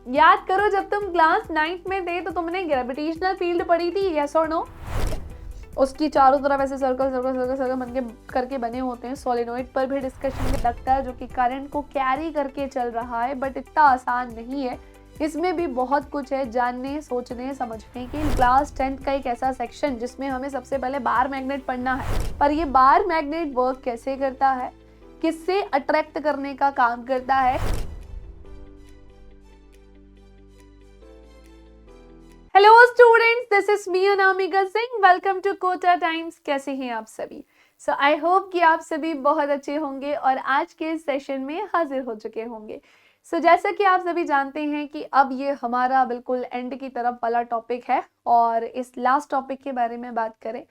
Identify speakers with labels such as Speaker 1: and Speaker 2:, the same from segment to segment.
Speaker 1: याद करो जब तुम क्लास 9th में थे तो तुमने ग्रेविटेशनल फील्ड पढ़ी थी, यस और नो। उसकी चारों तरफ ऐसे सर्कल सर्कल सर्कल सर्कल बन के करके बने होते हैं। सोलेनोइड पर भी डिस्कशन लगता है जो कि करंट को कैरी करके चल रहा है, बट इतना आसान नहीं है। इसमें भी बहुत कुछ है जानने, सोचने, समझने के। क्लास 10th का एक ऐसा सेक्शन जिसमें हमें सबसे पहले बार मैग्नेट पढ़ना है, पर ये बार मैग्नेट वर्क कैसे करता है, किससे अट्रैक्ट करने का काम करता है। Hello students, this is me Anamika Singh. Welcome to Kota Times. कैसे हैं आप सभी? सो आई होप कि आप सभी बहुत अच्छे होंगे और आज के सेशन में हाजिर हो चुके होंगे। जैसा कि आप सभी जानते हैं कि अब ये हमारा बिल्कुल एंड की तरफ वाला टॉपिक है और इस लास्ट टॉपिक के बारे में बात करें।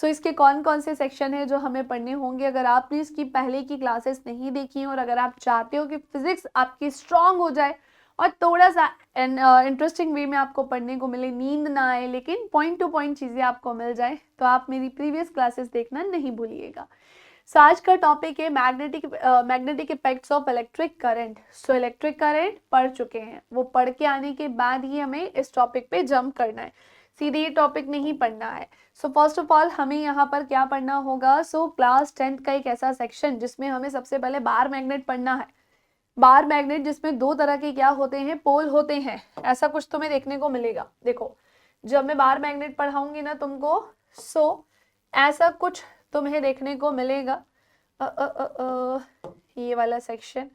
Speaker 1: इसके कौन कौन से सेक्शन है जो हमें पढ़ने होंगे। अगर आपने इसकी पहले की क्लासेस नहीं देखी और अगर आप चाहते हो कि फिजिक्स आपकी स्ट्रांग हो जाए और थोड़ा सा इंटरेस्टिंग वे में आपको पढ़ने को मिले, नींद ना आए लेकिन पॉइंट टू पॉइंट चीज़ें आपको मिल जाए, तो आप मेरी प्रीवियस क्लासेस देखना नहीं भूलिएगा। आज का टॉपिक है magnetic effects of electric current. Electric current पढ़ चुके हैं, वो पढ़ के आने के बाद ही हमें इस टॉपिक पे जंप करना है, सीधे ये टॉपिक नहीं पढ़ना है। फर्स्ट ऑफ ऑल हमें यहाँ पर क्या पढ़ना होगा। क्लास 10th का एक ऐसा सेक्शन जिसमें हमें सबसे पहले बार मैग्नेट पढ़ना है। बार मैग्नेट जिसमें दो तरह के क्या होते हैं, पोल होते हैं। ऐसा कुछ तुम्हें देखने को मिलेगा। देखो जब मैं बार मैग्नेट पढ़ाऊंगी ना तुमको, ऐसा कुछ तुम्हें देखने को मिलेगा। ये वाला सेक्शन,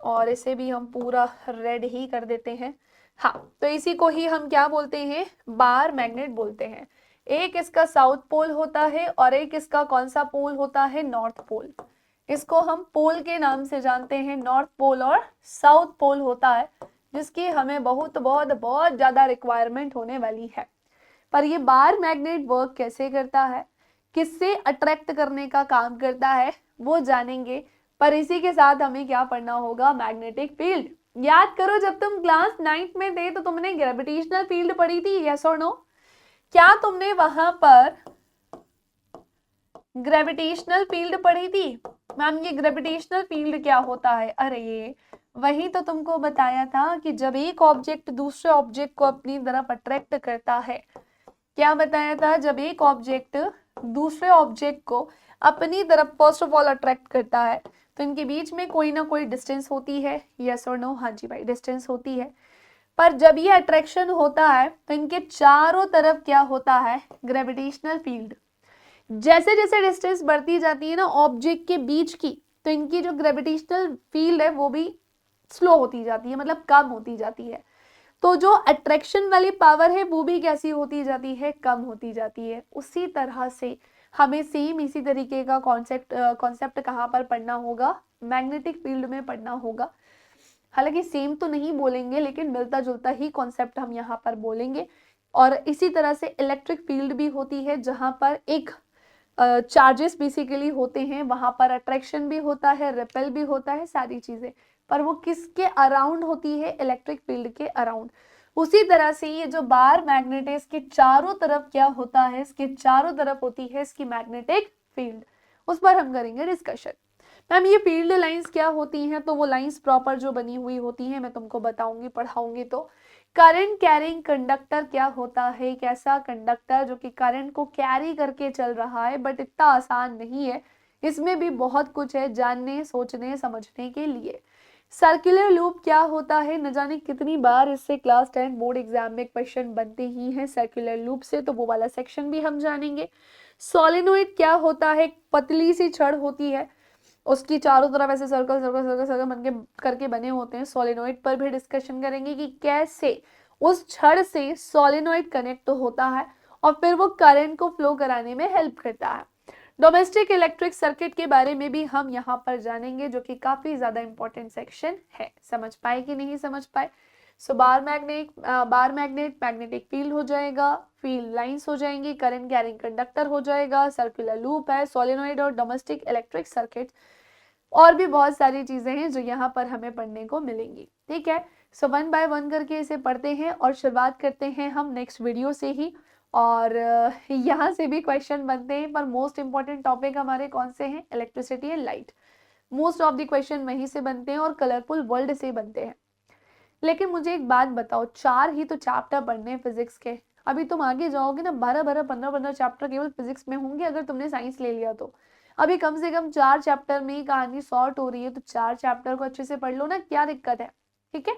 Speaker 1: और इसे भी हम पूरा रेड ही कर देते हैं। हाँ, तो इसी को ही हम क्या बोलते हैं, बार मैग्नेट बोलते हैं। एक इसका साउथ पोल होता है और एक इसका कौन सा पोल होता है, नॉर्थ पोल। इसको हम पोल के नाम से जानते हैं, नॉर्थ पोल और साउथ पोल होता है, जिसकी हमें बहुत बहुत बहुत ज्यादा रिक्वायरमेंट होने वाली है। पर ये बार मैग्नेट वर्क कैसे करता है, किससे अट्रैक्ट करने का काम करता है, वो जानेंगे। पर इसी के साथ हमें क्या पढ़ना होगा, मैग्नेटिक फील्ड। याद करो जब तुम क्लास 9th में थे तो तुमने ग्रेविटेशनल फील्ड पढ़ी थी, यस और नो। क्या तुमने वहां पर ग्रेविटेशनल फील्ड पढ़ी थी? मैम ये ग्रेविटेशनल फील्ड क्या होता है? अरे ये वही तो तुमको बताया था कि जब एक ऑब्जेक्ट दूसरे ऑब्जेक्ट को अपनी तरफ अट्रैक्ट करता है। क्या बताया था? जब एक ऑब्जेक्ट दूसरे ऑब्जेक्ट को अपनी तरफ फर्स्ट ऑफ ऑल अट्रैक्ट करता है तो इनके बीच में कोई ना कोई डिस्टेंस होती है, यस और नो। हाँ जी भाई, डिस्टेंस होती है। पर जब ये अट्रैक्शन होता है तो इनके चारों तरफ क्या होता है, ग्रेविटेशनल फील्ड। जैसे जैसे डिस्टेंस बढ़ती जाती है ना ऑब्जेक्ट के बीच की, तो इनकी जो ग्रेविटेशनल फील्ड है वो भी स्लो होती जाती है, मतलब कम होती जाती है। तो जो अट्रैक्शन वाली पावर है वो भी कैसी होती जाती है, कम होती जाती है। उसी तरह से हमें सेम इसी तरीके का कॉन्सेप्ट कहाँ पर पढ़ना होगा, मैग्नेटिक फील्ड में पढ़ना होगा। हालांकि सेम तो नहीं बोलेंगे लेकिन मिलता जुलता ही कॉन्सेप्ट हम यहाँ पर बोलेंगे। और इसी तरह से इलेक्ट्रिक फील्ड भी होती है जहाँ पर एक चार्जेस बेसिकली होते हैं, वहां पर अट्रैक्शन भी होता है, रिपेल भी होता है, सारी चीजें। पर वो किसके अराउंड होती है, इलेक्ट्रिक फील्ड के अराउंड। उसी तरह से ये जो बार मैग्नेट है इसके चारों तरफ क्या होता है, इसके चारों तरफ होती है इसकी मैग्नेटिक फील्ड। उस पर हम करेंगे डिस्कशन। मैम ये फील्ड लाइंस क्या होती हैं? तो वो लाइंस प्रॉपर जो बनी हुई होती हैं मैं तुमको बताऊंगी, पढ़ाऊंगी। तो करंट कैरिंग कंडक्टर क्या होता है, एक ऐसा कंडक्टर जो कि करंट को कैरी करके चल रहा है, बट इतना आसान नहीं है। इसमें भी बहुत कुछ है जानने, सोचने, समझने के लिए। सर्कुलर लूप क्या होता है, न जाने कितनी बार इससे क्लास 10 बोर्ड एग्जाम में क्वेश्चन बनते ही हैं सर्कुलर लूप से, तो वो वाला सेक्शन भी हम जानेंगे। सोलेनोइड क्या होता है, पतली सी छड़ होती है, उसकी चारों तरफ ऐसे सर्कल सर्कल सर्कल सर्कल बन के करके बने होते हैं। सोलेनोइड पर भी डिस्कशन करेंगे कि कैसे उस छड़ से सोलेनोइड कनेक्ट होता है और फिर वो करंट को फ्लो कराने में हेल्प करता है। डोमेस्टिक इलेक्ट्रिक सर्किट के बारे में भी हम यहाँ पर जानेंगे, जो कि काफी ज्यादा इंपॉर्टेंट सेक्शन है। समझ पाए कि नहीं समझ पाए? बार मैग्नेट मैग्नेटिक फील्ड हो जाएगा, फील्ड लाइंस हो जाएंगी, करंट कैरिंग कंडक्टर हो जाएगा, सर्कुलर लूप है, सोलेनोइड और डोमेस्टिक इलेक्ट्रिक सर्किट, और भी बहुत सारी चीजें हैं जो यहाँ पर हमें पढ़ने को मिलेंगी। ठीक है, वन बाय वन करके इसे पढ़ते हैं और शुरुआत करते हैं हम नेक्स्ट वीडियो से ही। और यहाँ से भी क्वेश्चन बनते हैं, पर मोस्ट इंपॉर्टेंट टॉपिक हमारे कौन से हैं, electricity and light. Most of the question वहीं से बनते हैं और कलरफुल वर्ल्ड से बनते हैं। लेकिन मुझे एक बात बताओ, 4 ही तो चैप्टर पढ़ने हैं फिजिक्स के, अभी तुम आगे जाओगे ना 12-12, 15-15 चैप्टर केवल फिजिक्स में होंगे अगर तुमने साइंस ले लिया तो। अभी कम से कम 4 चैप्टर में ही कहानी सॉर्ट हो रही है, तो 4 चैप्टर को अच्छे से पढ़ लो ना, क्या दिक्कत है। ठीक है,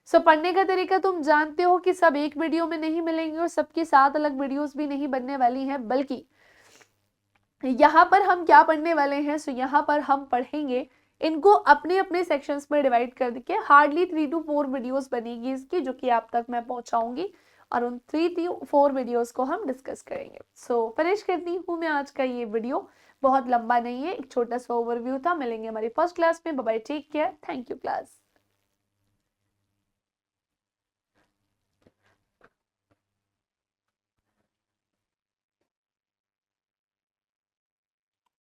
Speaker 1: सो पढ़ने का तरीका तुम जानते हो कि सब एक वीडियो में नहीं मिलेंगे और सबकी 7 अलग वीडियोस भी नहीं बनने वाली हैं, बल्कि यहाँ पर हम क्या पढ़ने वाले हैं, सो यहाँ पर हम पढ़ेंगे इनको अपने अपने सेक्शंस में डिवाइड कर के, हार्डली 3 to 4 वीडियोस बनेगी इसकी, जो कि आप तक मैं पहुंचाऊंगी और उन 3 to 4 वीडियोस को हम डिस्कस करेंगे। सो फिनिश करती हूँ मैं आज का ये वीडियो, बहुत लंबा नहीं है, एक छोटा सा ओवरव्यू था। मिलेंगे हमारी फर्स्ट क्लास में, bye bye, take care, thank you class.